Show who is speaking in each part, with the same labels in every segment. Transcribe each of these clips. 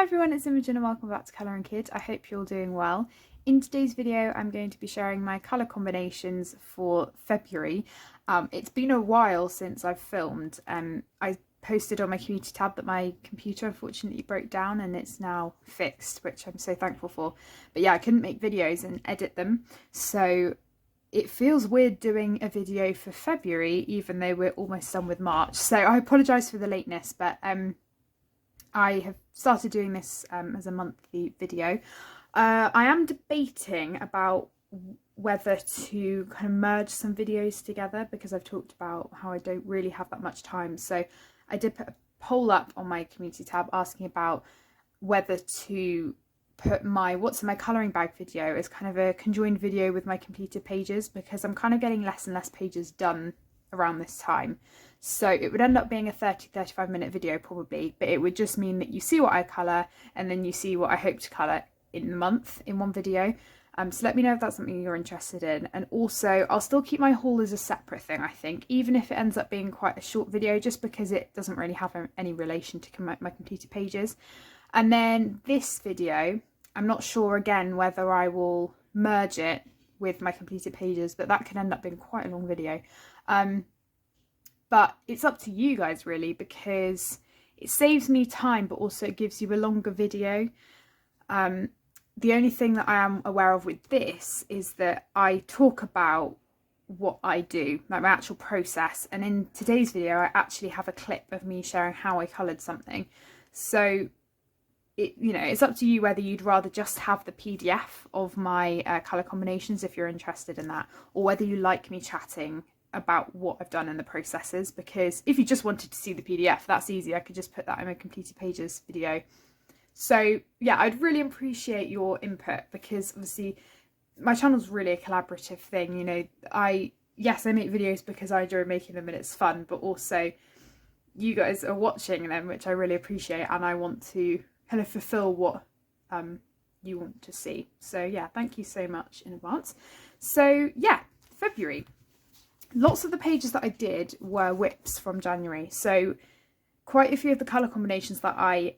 Speaker 1: everyone, it's Imogen and welcome back to Colouring Kids. I hope you're all doing well. In today's video I'm going to be sharing my colour combinations for February. It's been a while since I've filmed. I posted on my community tab that my computer unfortunately broke down and it's now fixed, which I'm so thankful for. But yeah, I couldn't make videos and edit them, so it feels weird doing a video for February even though we're almost done with March. So I apologise for the lateness, but I have started doing this as a monthly video. I am debating about whether to kind of merge some videos together because I've talked about how I don't really have that much time. So I did put a poll up on my community tab asking about whether to put my what's in my colouring bag video as kind of a conjoined video with my completed pages, because I'm kind of getting less and less pages done around this time. So it would end up being a 30-35 minute video probably, but it would just mean that you see what I colour and then you see what I hope to colour in the month in one video. So let me know if that's something you're interested in. And also I'll still keep my haul as a separate thing, I think, even if it ends up being quite a short video, just because it doesn't really have any relation to my completed pages. And then this video, I'm not sure again whether I will merge it with my completed pages, but that could end up being quite a long video. But it's up to you guys really, because it saves me time but also it gives you a longer video. The only thing that I am aware of with this is that I talk about what I do, like my actual process, and in today's video I actually have a clip of me sharing how I coloured something. So it's up to you whether you'd rather just have the PDF of my colour combinations if you're interested in that, or whether you like me chatting about what I've done in the processes. Because if you just wanted to see the PDF, that's easy, I could just put that in my completed pages video. So yeah, I'd really appreciate your input, because obviously my channel's really a collaborative thing. Yes, I make videos because I enjoy making them and it's fun, but also you guys are watching them, which I really appreciate, and I want to kind of fulfill what you want to see. So yeah, thank you so much in advance. So yeah, February. Lots of the pages that I did were whips from January. So quite a few of the colour combinations that I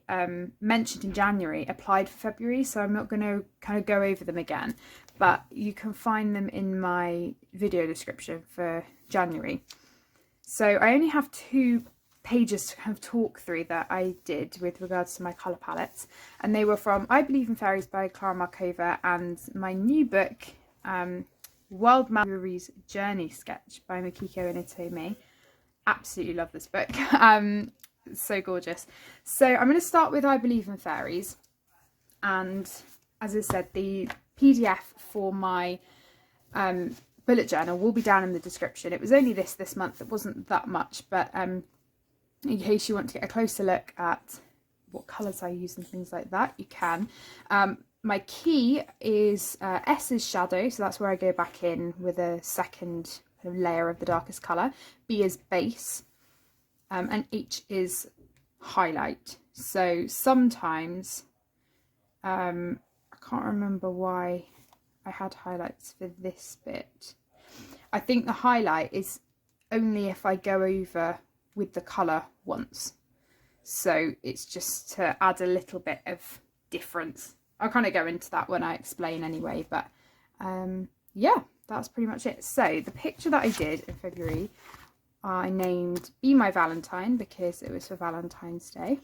Speaker 1: mentioned in January applied for February, so I'm not going to kind of go over them again, but you can find them in my video description for January. So I only have 2 pages to kind of talk through that I did with regards to my colour palettes, and they were from I Believe in Fairies by Clara Markova and my new book, Wild Mallory's Journey Sketch by Makiko Inotome. Absolutely love this book. It's so gorgeous. So I'm going to start with I Believe in Fairies, and as I said, the PDF for my bullet journal will be down in the description. It was only this month, it wasn't that much, but in case you want to get a closer look at what colours I use and things like that, you can. My key is S is shadow, so that's where I go back in with a second kind of layer of the darkest colour. B is base, and H is highlight. So sometimes, I can't remember why I had highlights for this bit. I think the highlight is only if I go over with the colour once. So it's just to add a little bit of difference. I'll kind of go into that when I explain anyway, but yeah, that's pretty much it. So the picture that I did in February, I named Be My Valentine because it was for Valentine's Day.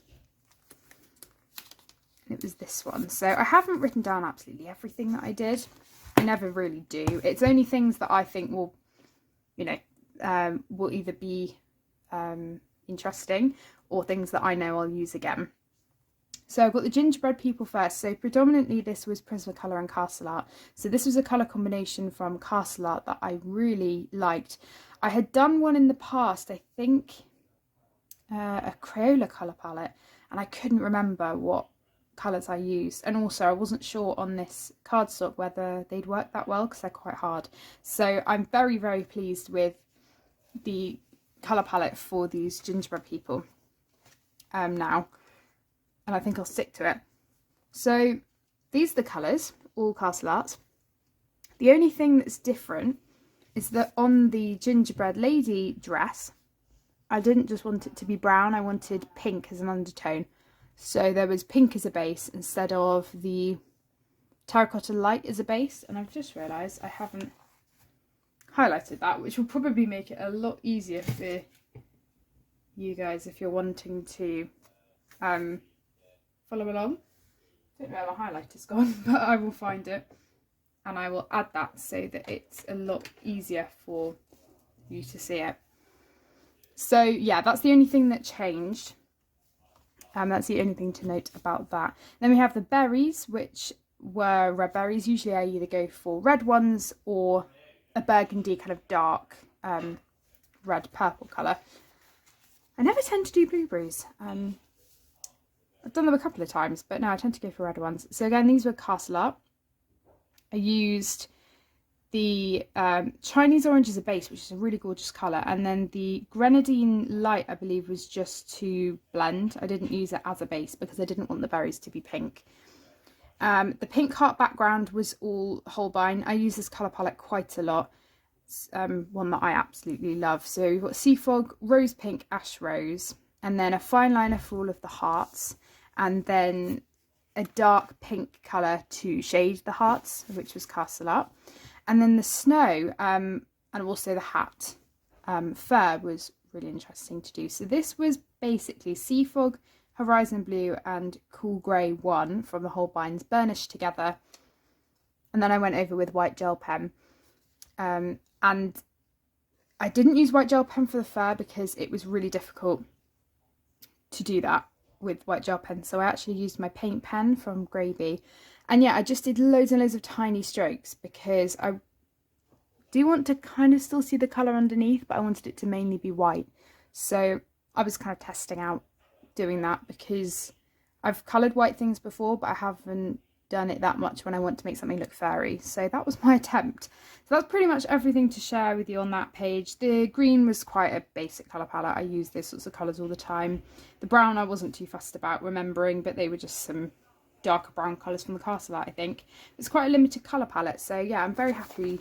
Speaker 1: And it was this one. So I haven't written down absolutely everything that I did. I never really do. It's only things that I think will, will either be interesting or things that I know I'll use again. So I've got the gingerbread people first. So predominantly this was Prismacolor and Castle Art. So this was a colour combination from Castle Art that I really liked. I had done one in the past, I think a Crayola colour palette, and I couldn't remember what colours I used. And also I wasn't sure on this cardstock whether they'd work that well because they're quite hard. So I'm very, very pleased with the colour palette for these gingerbread people now. And I think I'll stick to it. So these are the colours, all Castle Art. The only thing that's different is that on the gingerbread lady dress, I didn't just want it to be brown, I wanted pink as an undertone. So there was pink as a base instead of the terracotta light as a base. And I've just realised I haven't highlighted that, which will probably make it a lot easier for you guys if you're wanting to follow along. I don't know where my highlighter's gone, but I will find it and I will add that so that it's a lot easier for you to see it. So yeah, that's the only thing that changed. That's the only thing to note about that. Then we have the berries, which were red berries. Usually I either go for red ones or a burgundy kind of dark red purple colour. I never tend to do blueberries. I've done them a couple of times, but no, I tend to go for red ones. So again, these were Castle Art. I used the Chinese orange as a base, which is a really gorgeous colour. And then the Grenadine Light, I believe, was just to blend. I didn't use it as a base because I didn't want the berries to be pink. The pink heart background was all Holbein. I use this colour palette quite a lot. It's one that I absolutely love. So we've got Sea Fog, Rose Pink, Ash Rose, and then a fine liner for all of the hearts, and then a dark pink colour to shade the hearts, which was Castle Art. And then the snow and also the hat fur was really interesting to do. So this was basically Sea Fog, Horizon Blue and Cool Grey 1 from the Holbeins burnished together. And then I went over with white gel pen. And I didn't use white gel pen for the fur because it was really difficult to do that with white gel pen. So I actually used my paint pen from Gravy. And yeah, I just did loads and loads of tiny strokes because I do want to kind of still see the colour underneath, but I wanted it to mainly be white. So I was kind of testing out doing that because I've coloured white things before, but I haven't done it that much when I want to make something look fairy. So that was my attempt. So that's pretty much everything to share with you on that page. The green was quite a basic colour palette. I use those sorts of colours all the time. The brown I wasn't too fussed about remembering, but they were just some darker brown colours from the Castle Art, I think. It's quite a limited colour palette, so yeah, I'm very happy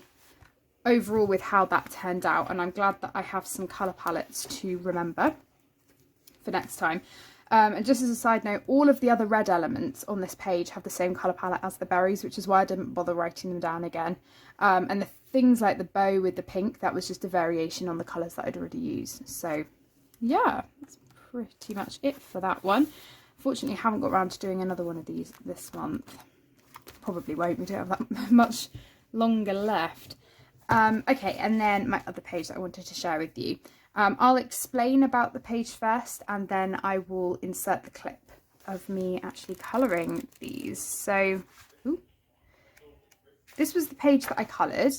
Speaker 1: overall with how that turned out, and I'm glad that I have some colour palettes to remember for next time. And just as a side note, all of the other red elements on this page have the same colour palette as the berries, which is why I didn't bother writing them down again. And the things like the bow with the pink, that was just a variation on the colours that I'd already used. So yeah, that's pretty much it for that one. Fortunately, I haven't got around to doing another one of these this month. Probably won't, we don't have that much longer left. Okay, and then my other page that I wanted to share with you. I'll explain about the page first, and then I will insert the clip of me actually colouring these. So, this was the page that I coloured.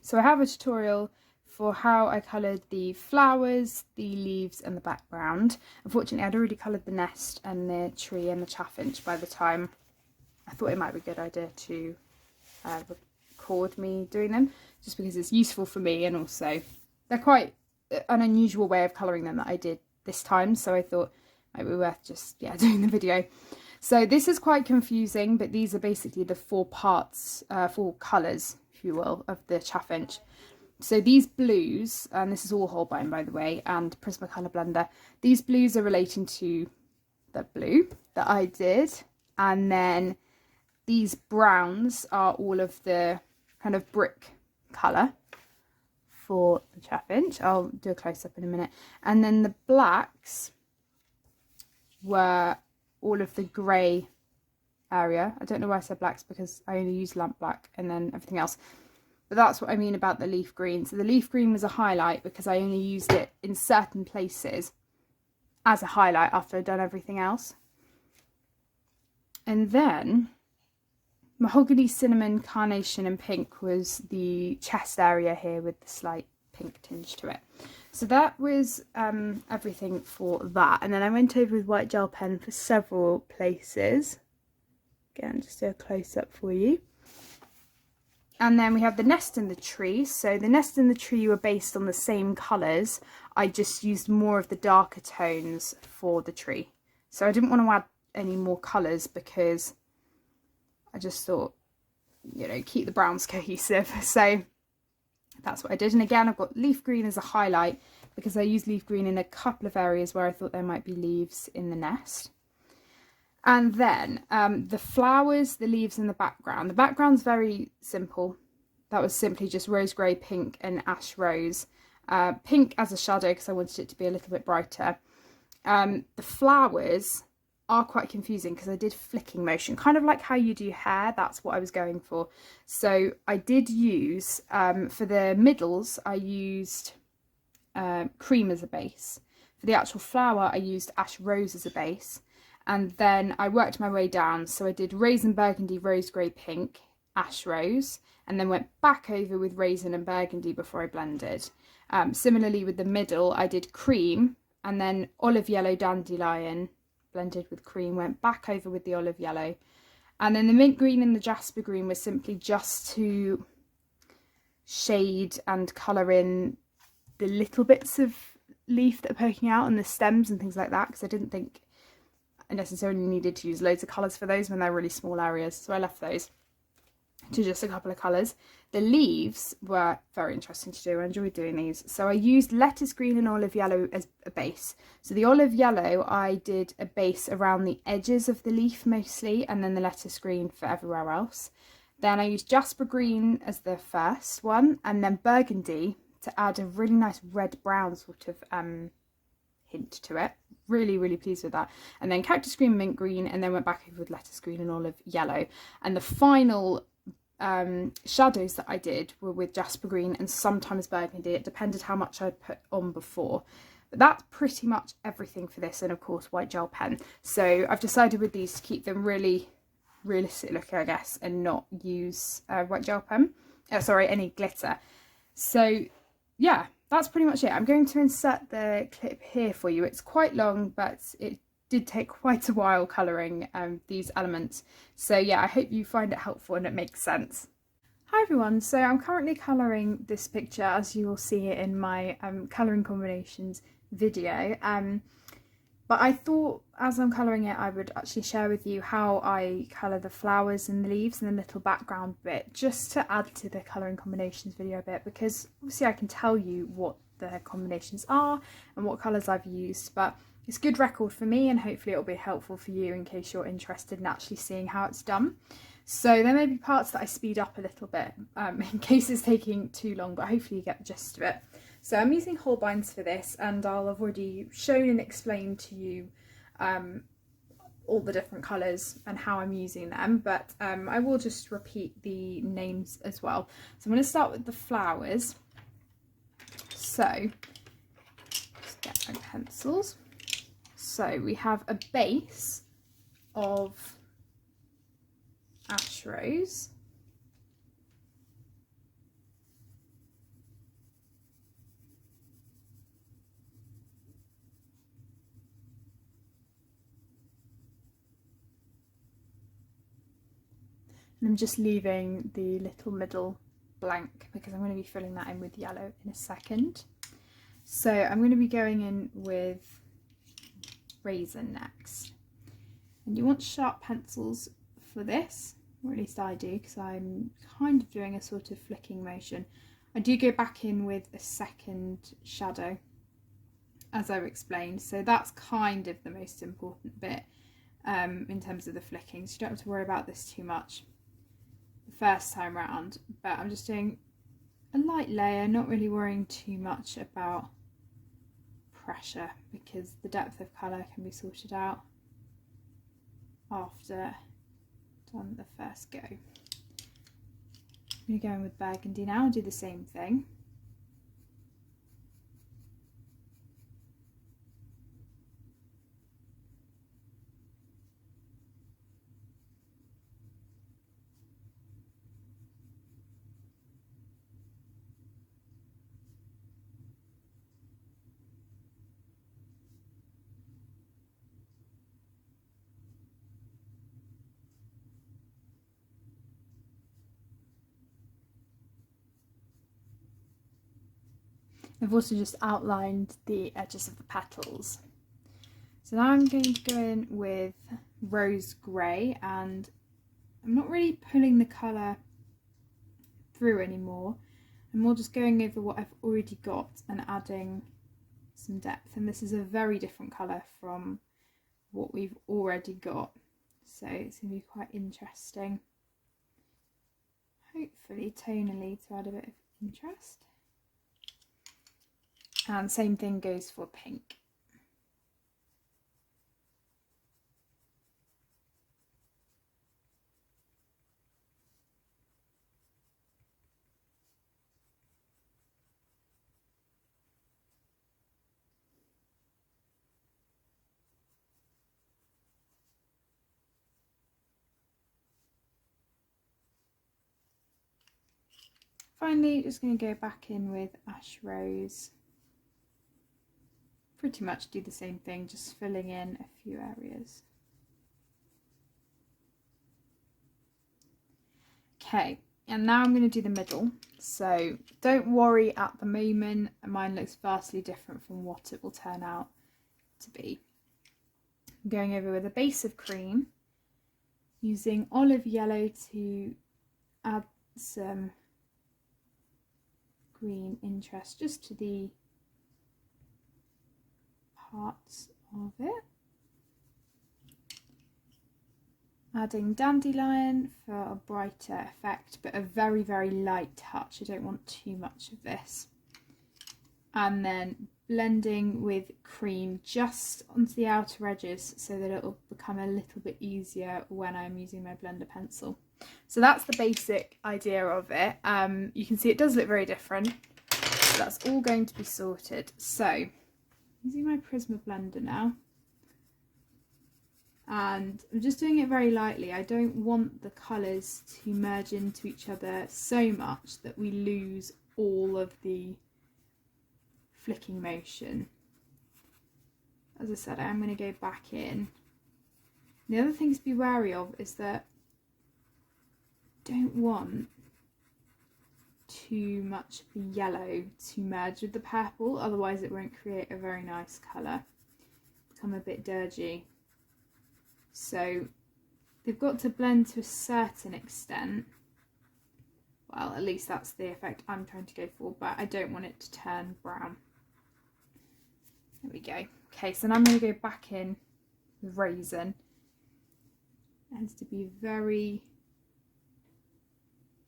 Speaker 1: So I have a tutorial for how I coloured the flowers, the leaves and the background. Unfortunately, I'd already coloured the nest and the tree and the chaffinch by the time I thought it might be a good idea to record me doing them, just because it's useful for me, and also they're quite an unusual way of colouring them that I did this time, so I thought it might be worth just doing the video. So this is quite confusing, but these are basically the four parts, four colours, if you will, of the chaffinch. So these blues, and this is all Holbein by the way, and Prismacolor Blender, these blues are relating to the blue that I did, and then these browns are all of the kind of brick colour for the chaffinch. I'll do a close-up in a minute. And then the blacks were all of the grey area. I don't know why I said blacks because I only used lamp black and then everything else. But that's what I mean about the leaf green. So the leaf green was a highlight because I only used it in certain places as a highlight after I'd done everything else. And then mahogany, cinnamon, carnation and pink was the chest area here with the slight pink tinge to it. So that was everything for that. And then I went over with white gel pen for several places. Again, just do a close-up for you. And then we have the nest and the tree. So the nest and the tree were based on the same colours. I just used more of the darker tones for the tree. So I didn't want to add any more colours because I just thought, keep the browns cohesive. So that's what I did. And again, I've got leaf green as a highlight because I used leaf green in a couple of areas where I thought there might be leaves in the nest. And then the flowers, the leaves and the background. The background's very simple. That was simply just rose grey, pink and ash rose. Pink as a shadow because I wanted it to be a little bit brighter. The flowers are quite confusing because I did flicking motion, kind of like how you do hair. That's what I was going for. So I did use, for the middles, I used cream as a base. For the actual flower, I used ash rose as a base. And then I worked my way down. So I did raisin burgundy, rose grey, pink, ash rose, and then went back over with raisin and burgundy before I blended. Similarly with the middle, I did cream and then olive yellow dandelion, blended with cream, went back over with the olive yellow. And then the mint green and the jasper green was simply just to shade and colour in the little bits of leaf that are poking out and the stems and things like that, because I didn't think I necessarily needed to use loads of colours for those when they're really small areas, so I left those to just a couple of colours. The leaves were very interesting to do. I enjoyed doing these. So I used lettuce green and olive yellow as a base. So the olive yellow, I did a base around the edges of the leaf mostly, and then the lettuce green for everywhere else. Then I used jasper green as the first one, and then burgundy to add a really nice red brown sort of hint to it. Really pleased with that. And then cactus green, mint green, and then went back over with lettuce green and olive yellow. And the final shadows that I did were with jasper green and sometimes burgundy. It depended how much I put on before. But that's pretty much everything for this, and of course white gel pen. So I've decided with these to keep them really realistic looking, I guess, and not use white gel pen. Sorry, any glitter. So yeah, that's pretty much it. I'm going to insert the clip here for you. It's quite long, but it did take quite a while colouring these elements. So yeah, I hope you find it helpful and it makes sense. Hi everyone, so I'm currently colouring this picture as you will see it in my colouring combinations video. But I thought as I'm colouring it I would actually share with you how I colour the flowers and the leaves and the little background bit, just to add to the colouring combinations video a bit, because obviously I can tell you what the combinations are and what colours I've used, but it's good record for me and hopefully it'll be helpful for you in case you're interested in actually seeing how it's done. So there may be parts that I speed up a little bit in case it's taking too long, but hopefully you get the gist of it. So I'm using Holbein's for this, and I'll have already shown and explained to you all the different colours and how I'm using them, but I will just repeat the names as well. So I'm going to start with the flowers. So just get my pencils. So we have a base of ash rose, and I'm just leaving the little middle blank because I'm going to be filling that in with yellow in a second. So I'm going to be going in with raisin next, and you want sharp pencils for this, or at least I do, because I'm kind of doing a sort of flicking motion. I do go back in with a second shadow as I've explained, so that's kind of the most important bit in terms of the flicking, so you don't have to worry about this too much the first time round. But I'm just doing a light layer, not really worrying too much about pressure because the depth of colour can be sorted out after done the first go. I'm going to go in with burgundy now and do the same thing. I've also just outlined the edges of the petals. So now I'm going to go in with rose grey, and I'm not really pulling the colour through anymore. I'm more just going over what I've already got and adding some depth. And this is a very different colour from what we've already got. So it's going to be quite interesting. Hopefully tonally to add a bit of interest. And same thing goes for pink. Finally, just going to go back in with Ash Rose. Pretty much do the same thing, just filling in a few areas. Okay, and now I'm going to do the middle. So don't worry at the moment, mine looks vastly different from what it will turn out to be. I'm going over with a base of cream, using olive yellow to add some green interest just to the parts of it. Adding dandelion for a brighter effect, but a very, very light touch. I don't want too much of this. And then blending with cream just onto the outer edges so that it will become a little bit easier when I'm using my blender pencil. So that's the basic idea of it. You can see it does look very different. So that's all going to be sorted. So using my Prisma blender now, and I'm just doing it very lightly. I don't want the colours to merge into each other so much that we lose all of the flicking motion. As I said, I am going to go back in. The other thing to be wary of is that I don't want too much of the yellow to merge with the purple, otherwise it won't create a very nice colour. Become a bit dirgy. So they've got to blend to a certain extent. Well, at least that's the effect I'm trying to go for, but I don't want it to turn brown. There we go. Okay, so now I'm going to go back in with Raisin. It has to be very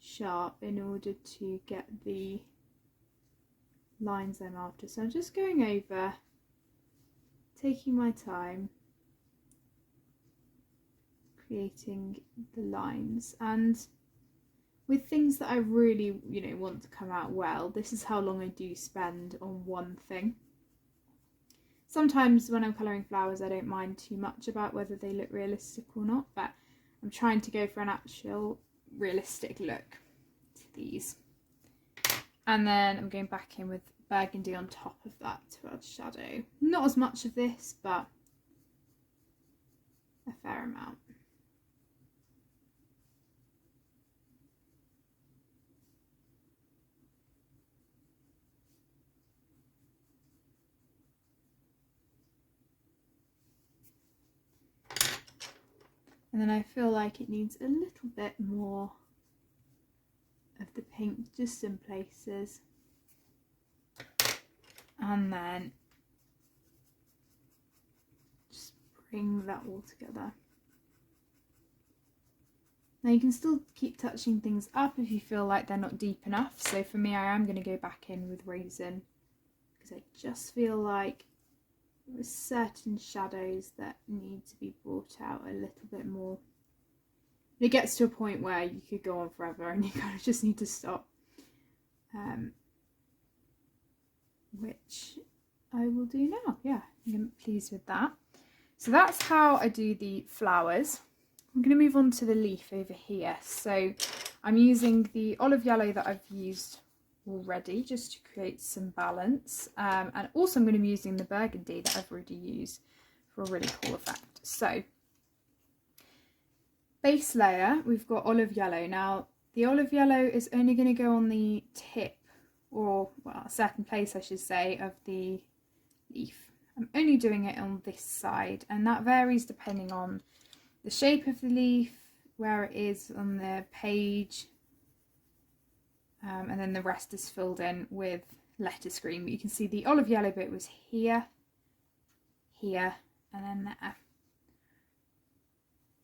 Speaker 1: sharp in order to get the lines I'm after. So I'm just going over, taking my time, creating the lines. And with things that I really, want to come out well, this is how long I do spend on one thing. Sometimes when I'm colouring flowers, I don't mind too much about whether they look realistic or not, but I'm trying to go for an actual realistic look to these. And then I'm going back in with burgundy on top of that to add shadow. Not as much of this, but a fair amount. And then I feel like it needs a little bit more of the pink just in places. And then just bring that all together. Now you can still keep touching things up if you feel like they're not deep enough. So for me, I am going to go back in with Raisin because I just feel like there are certain shadows that need to be brought out a little bit more. It gets to a point where you could go on forever and you kind of just need to stop. Which I will do now. Yeah, I'm pleased with that. So that's how I do the flowers. I'm going to move on to the leaf over here. So I'm using the olive yellow that I've used already just to create some balance, and also I'm going to be using the burgundy that I've already used for a really cool effect. So base layer, we've got olive yellow. Now the olive yellow is only going to go on the tip, or well, a certain place I should say, of the leaf. I'm only doing it on this side, and that varies depending on the shape of the leaf, where it is on the page, and then the rest is filled in with lettuce green. But you can see the olive yellow bit was here, here, and then there.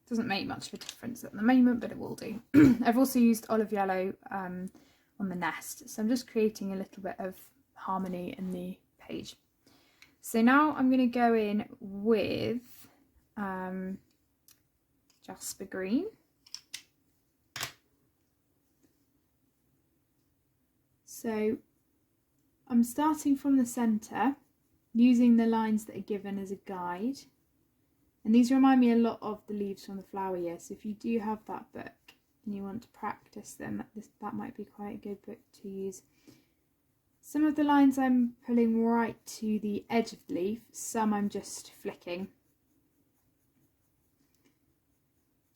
Speaker 1: Doesn't make much of a difference at the moment, but it will do. I've also used olive yellow on the nest, so I'm just creating a little bit of harmony in the page. So now I'm going to go in with Jasper Green. So I'm starting from the centre, using the lines that are given as a guide. And these remind me a lot of the leaves from the flower year. So if you do have that book and you want to practice them, that might be quite a good book to use. Some of the lines I'm pulling right to the edge of the leaf, some I'm just flicking.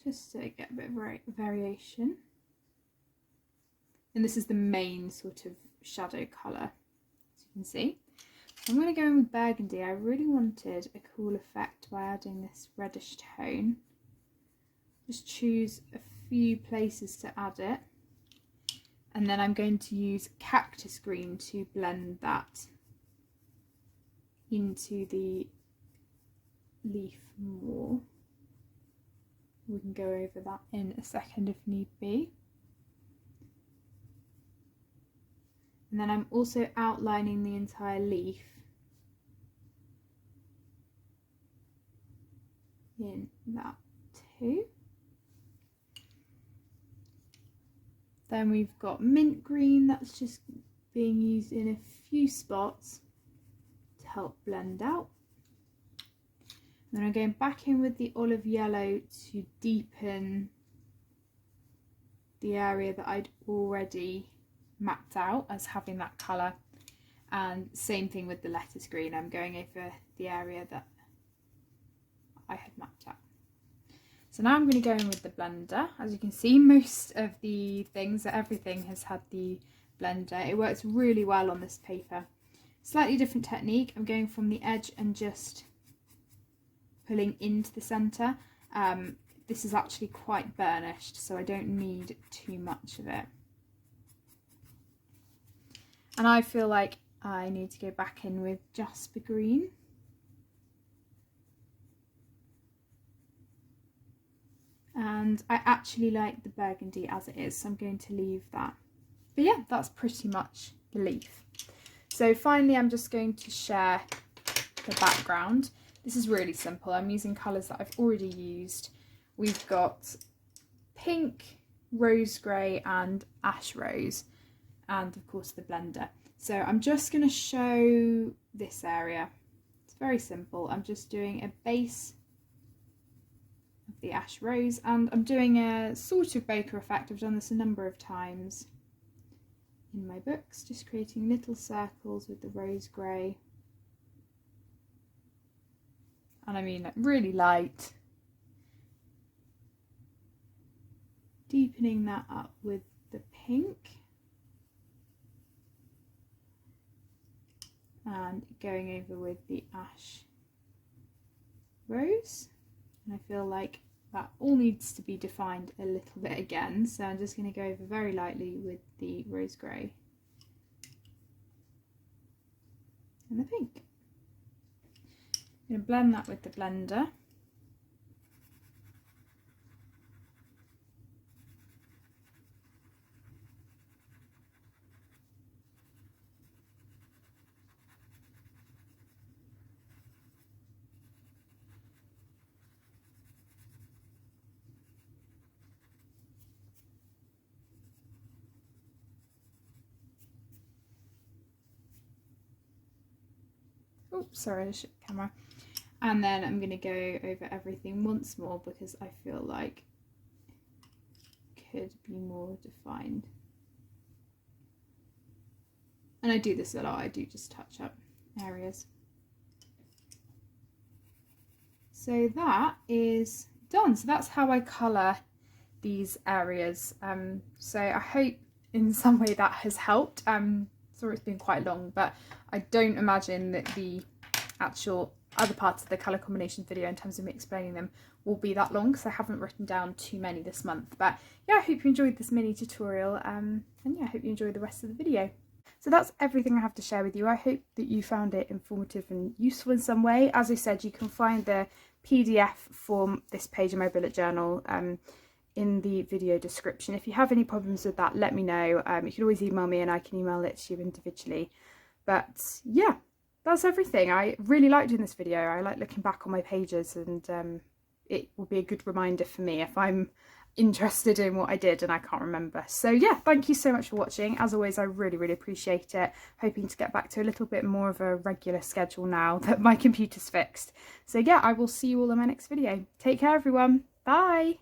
Speaker 1: Just to get a bit of variation. And this is the main sort of shadow colour, as you can see. I'm going to go in with burgundy. I really wanted a cool effect by adding this reddish tone. Just choose a few places to add it. And then I'm going to use cactus green to blend that into the leaf more. We can go over that in a second if need be. And then I'm also outlining the entire leaf in that too. Then we've got mint green, that's just being used in a few spots to help blend out. And then I'm going back in with the olive yellow to deepen the area that I'd already mapped out as having that colour. And same thing with the lettuce green, I'm going over the area that I had mapped out. So now I'm going to go in with the blender. As you can see, most of the things, everything has had the blender. It works really well on this paper. Slightly different technique. I'm going from the edge and just pulling into the centre. This is actually quite burnished, so I don't need too much of it. And I feel like I need to go back in with Jasper Green. And I actually like the burgundy as it is, so I'm going to leave that. But yeah, that's pretty much the leaf. So finally, I'm just going to share the background. This is really simple. I'm using colours that I've already used. We've got pink, rose grey and ash rose, and of course the blender. So I'm just going to show this area. It's very simple. I'm just doing a base of the ash rose, and I'm doing a sort of bokeh effect. I've done this a number of times in my books, just creating little circles with the rose grey. And I mean, really light. Deepening that up with the pink. And going over with the ash rose. And I feel like that all needs to be defined a little bit again. So I'm just going to go over very lightly with the rose grey and the pink. I'm going to blend that with the blender. Oops, sorry, I shook the camera. And then I'm going to go over everything once more because I feel like it could be more defined. And I do this a lot, I do just touch up areas. So that is done. So that's how I colour these areas. So I hope in some way that has helped. Sorry it's been quite long, but I don't imagine that the actual other parts of the colour combination video in terms of me explaining them will be that long, because I haven't written down too many this month. But yeah, I hope you enjoyed this mini tutorial, and yeah, I hope you enjoy the rest of the video. So that's everything I have to share with you. I hope that you found it informative and useful in some way. As I said, you can find the PDF for this page of my bullet journal in the video description. If you have any problems with that, let me know. You can always email me and I can email it to you individually. But yeah, that's everything. I really liked doing this video. I like looking back on my pages, and it will be a good reminder for me if I'm interested in what I did and I can't remember. So yeah, thank you so much for watching. As always, I really appreciate it. Hoping to get back to a little bit more of a regular schedule now that my computer's fixed. So yeah, I will see you all in my next video. Take care, everyone. Bye.